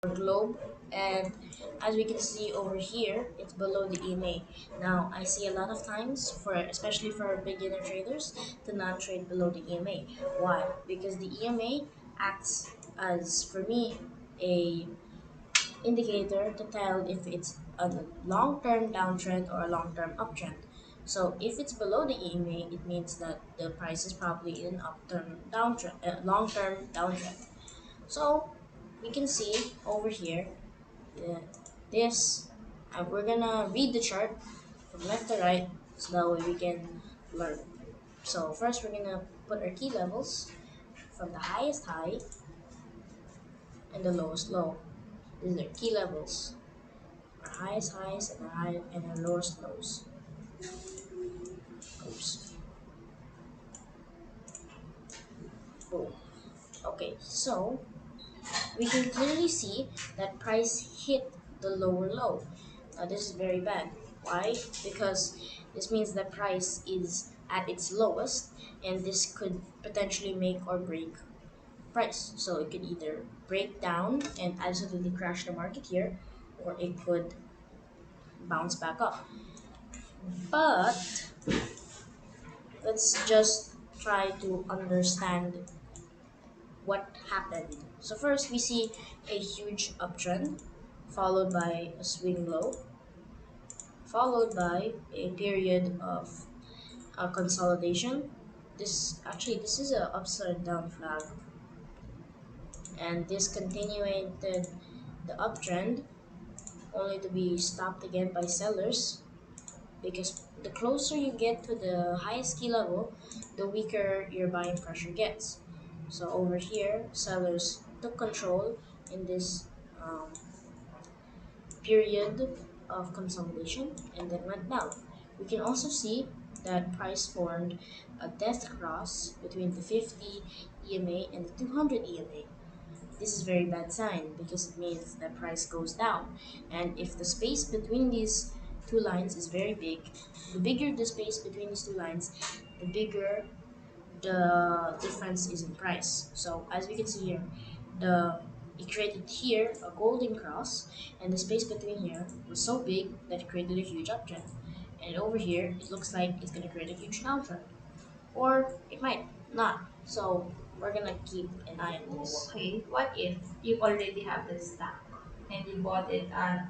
globe, and as we can see over here, it's below the EMA. Now I see a lot of times, for especially for beginner traders, to not trade below the EMA. Why? Because the EMA acts as, for me, a indicator to tell if it's a long-term downtrend or a long-term uptrend. So if it's below the EMA, it means that the price is probably in an upturn downtrend, long-term downtrend. So we can see over here, uh, this, we're gonna read the chart from left to right so that way we can learn. So first we're gonna put our key levels from the highest high and the lowest low. These are key levels. Our highest highs and our lowest lows. Oops. Boom. Okay, so we can clearly see that price hit the lower low. Now this is very bad. Why? Because this means that price is at its lowest, and this could potentially make or break price. So it could either break down and absolutely crash the market here, or it could bounce back up. But let's just try to understand what happened. So first we see a huge uptrend followed by a swing low, followed by a period of consolidation. This is a upside down flag, and this continued the uptrend only to be stopped again by sellers, because the closer you get to the highest key level, the weaker your buying pressure gets. So over here, sellers took control in this um, period of consolidation and then went down. We can also see that price formed a death cross between the 50 EMA and the 200 EMA. This is a very bad sign because it means that price goes down. And if the space between these two lines is very big, the bigger the space between these two lines, the bigger the difference is in price. So as we can see here, the it created here a golden cross, and the space between here was so big that it created a huge uptrend. And over here, it looks like it's gonna create a huge downtrend, or it might not. So we're gonna keep an eye on this. Okay, what if you already have the stock and you bought it at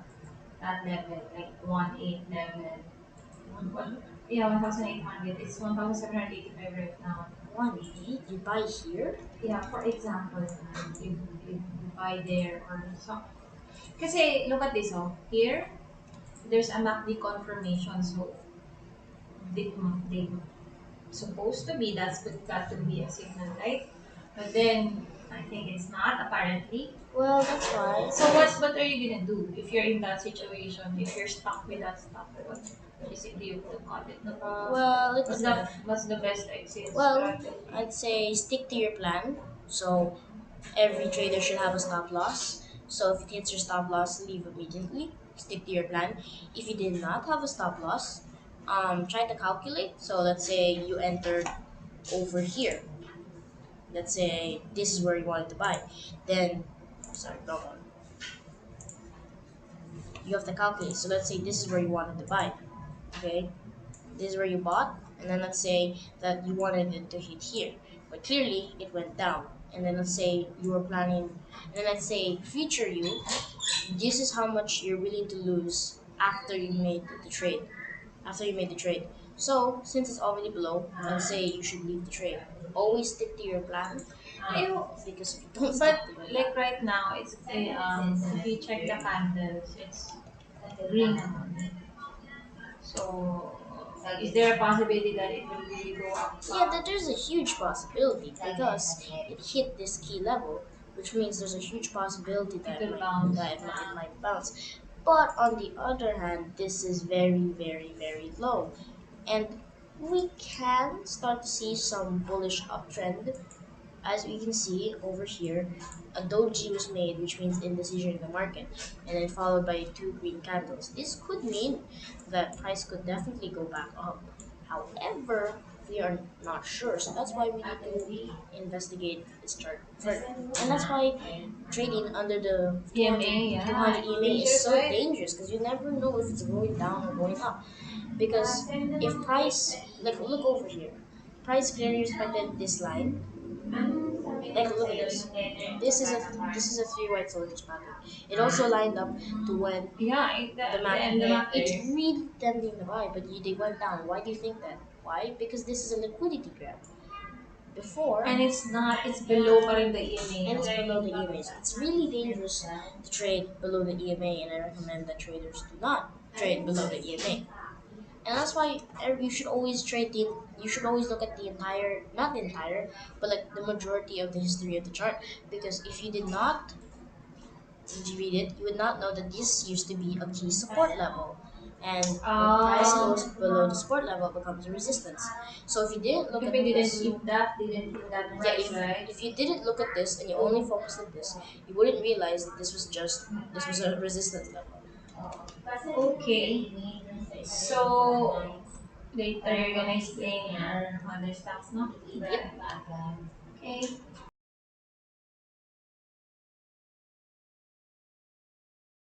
that level, like 1.8 level? Yeah, 1,800. It's 1,785 right now. 1.8, you buy here? Yeah, for example, you buy there or so. Kasi look at this, oh. Here, there's a MACD confirmation, so they supposed to be, that's got to be a signal, right? But then I think it's not, apparently. Well, that's why. So what are you gonna do if you're in that situation? If you're stuck with that stuff, what basically you would cut it. No? Well, it What's the best exit well, strategy? I'd say stick to your plan. So every trader should have a stop loss. So if it hits your stop loss, leave immediately. Stick to your plan. If you did not have a stop loss, try to calculate. So let's say you entered over here. Let's say this is where you wanted to buy. Then, sorry, wrong one. You have to calculate. So let's say this is where you wanted to buy. Okay, this is where you bought, and then let's say that you wanted it to hit here, but clearly it went down. And then let's say you were planning, and then let's say future you, this is how much you're willing to lose after you made the trade. After you made the trade. So since it's already below, I'd say you should leave the trade. Always stick to your plan, You, because if you don't stick but to your like plan, right now, it's if you check the candles, it's green naman. So is there a possibility that it will really go up? yeah, that there's a huge possibility because it hit this key level, which means there's a huge possibility It will bounce. it might bounce. But on the other hand, this is very, very, very low, and we can start to see some bullish uptrend. As we can see over here, a doji was made, which means indecision in the market, and then followed by two green candles. This could mean that price could definitely go back up. However, we are not sure. So that's why we need to investigate this chart further. And that's why trading under the 200, EMA, yeah. 200 EMA is Dangerous, so right? dangerous because you never know if it's going down or going up. Because if price, like look over here, price clearly respected this line. Like look at this. This is a three white soldiers pattern. It also lined up to when Yeah, the MAC, the MAC it's there. really tending to buy, but they went down. Why do you think that? Why? Because this is a liquidity grab. Before, And it's not, it's below pa rin the EMA. and it's below the EMA. So it's really dangerous to trade below the EMA, and I recommend that traders do not trade below the EMA. And that's why you should always trade the. You should always look at the entire, not the entire, but like the majority of the history of the chart. Because if you did not, did you read it, you would not know that this used to be a key support level. And when price goes below the support level, it becomes a resistance. So if you didn't look If at we didn't this, hit that, didn't hit that yeah, price, right? if you didn't look at this and you only focused on this, you wouldn't realize that this was a resistance level. Okay. So later you're gonna explain your other stocks, no? Yep. Okay.